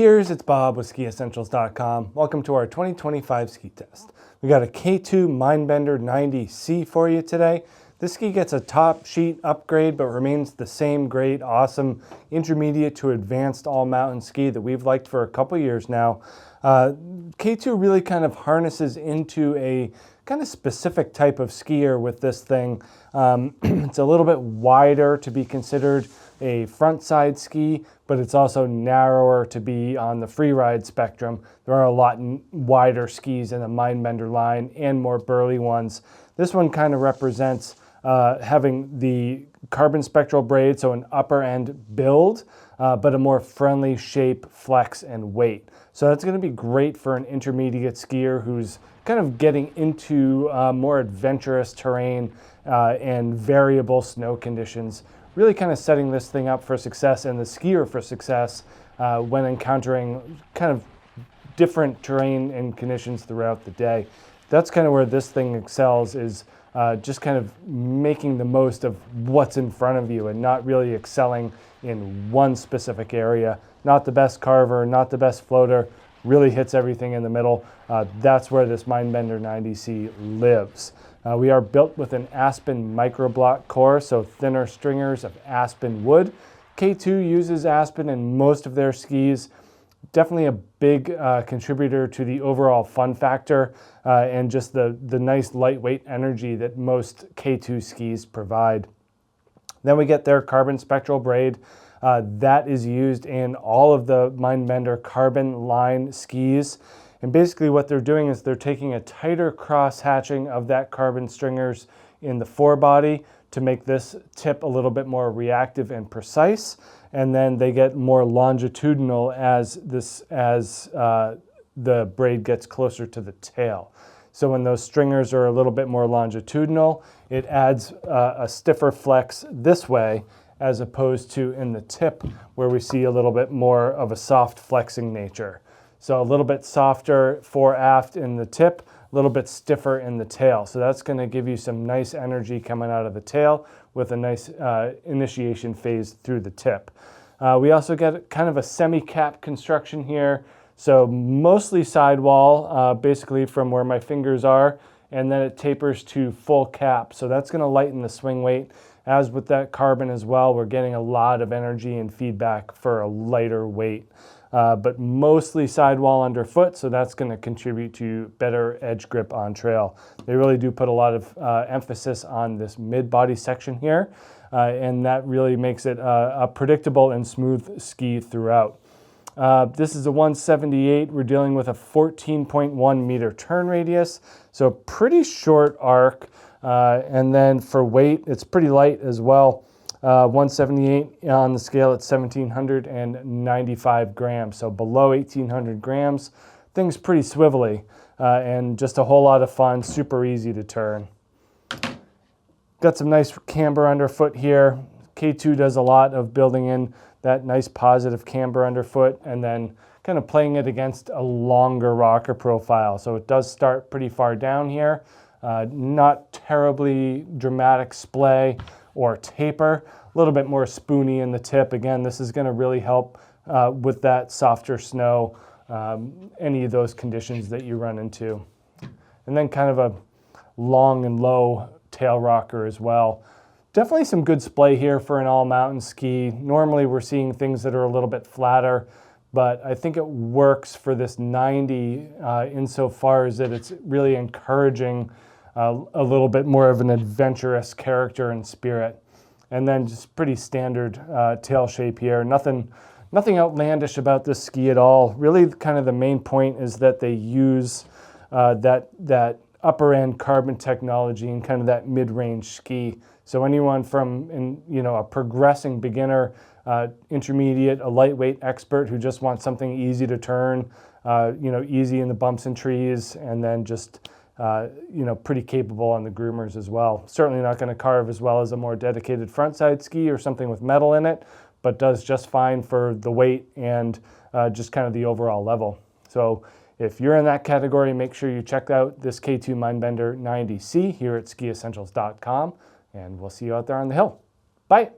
skiers, it's Bob with SkiEssentials.com. Welcome to our 2025 ski test. We got a K2 Mindbender 90C for you today. This ski gets a top sheet upgrade but remains the same great, awesome, intermediate to advanced all-mountain ski that we've liked for a couple years now. K2 really kind of harnesses into a kind of specific type of skier with this thing. It's a little bit wider to be considered a front side ski, but it's also narrower to be on the freeride spectrum. There are a lot wider skis in the Mindbender line and more burly ones. This one kind of represents having the carbon spectral braid, so an upper end build, but a more friendly shape, flex, and weight. So that's going to be great for an intermediate skier who's kind of getting into more adventurous terrain and variable snow conditions. Really kind of setting this thing up for success and the skier for success when encountering kind of different terrain and conditions throughout the day. That's kind of where this thing excels, is just kind of making the most of what's in front of you and not really excelling in one specific area. Not the best carver, not the best floater, really hits everything in the middle. That's where this Mindbender 90C lives. We are built with an aspen microblock core, so thinner stringers of aspen wood. K2 uses aspen in most of their skis. Definitely a big contributor to the overall fun factor and just the nice lightweight energy that most K2 skis provide. Then we get their carbon spectral braid. That is used in all of the Mindbender carbon line skis. And basically what they're doing is they're taking a tighter cross hatching of that carbon stringers in the forebody to make this tip a little bit more reactive and precise. And then they get more longitudinal as the braid gets closer to the tail. So when those stringers are a little bit more longitudinal, it adds a stiffer flex this way, as opposed to in the tip where we see a little bit more of a soft flexing nature. So a little bit softer fore aft in the tip, a little bit stiffer in the tail. So that's going to give you some nice energy coming out of the tail with a nice initiation phase through the tip. We also get kind of a semi-cap construction here. So mostly sidewall, basically from where my fingers are, and then it tapers to full cap. So that's going to lighten the swing weight. As with that carbon as well, we're getting a lot of energy and feedback for a lighter weight. But mostly sidewall underfoot, so that's going to contribute to better edge grip on trail. They really do put a lot of emphasis on this mid-body section here, and that really makes it a predictable and smooth ski throughout. This is a 178. We're dealing with a 14.1 meter turn radius, so pretty short arc. And then for weight, it's pretty light as well. 178 on the scale at 1,795 grams, so below 1,800 grams. Thing's pretty swivelly and just a whole lot of fun, super easy to turn. Got some nice camber underfoot here. K2 does a lot of building in that nice positive camber underfoot and then kind of playing it against a longer rocker profile. So it does start pretty far down here. Not terribly dramatic splay or taper, a little bit more spoony in the tip. Again, this is going to really help with that softer snow, any of those conditions that you run into. And then kind of a long and low tail rocker as well. Definitely some good splay here for an all-mountain ski. Normally we're seeing things that are a little bit flatter, but I think it works for this 90 insofar as that it's really encouraging a little bit more of an adventurous character and spirit. And then just pretty standard tail shape here. Nothing outlandish about this ski at all. Really kind of the main point is that they use that upper end carbon technology and kind of that mid-range ski. So anyone from a progressing beginner, intermediate, a lightweight expert who just wants something easy to turn, easy in the bumps and trees, and then just pretty capable on the groomers as well. Certainly not going to carve as well as a more dedicated frontside ski or something with metal in it, but does just fine for the weight and just kind of the overall level. So if you're in that category, make sure you check out this K2 Mindbender 90C here at SkiEssentials.com, and we'll see you out there on the hill. Bye.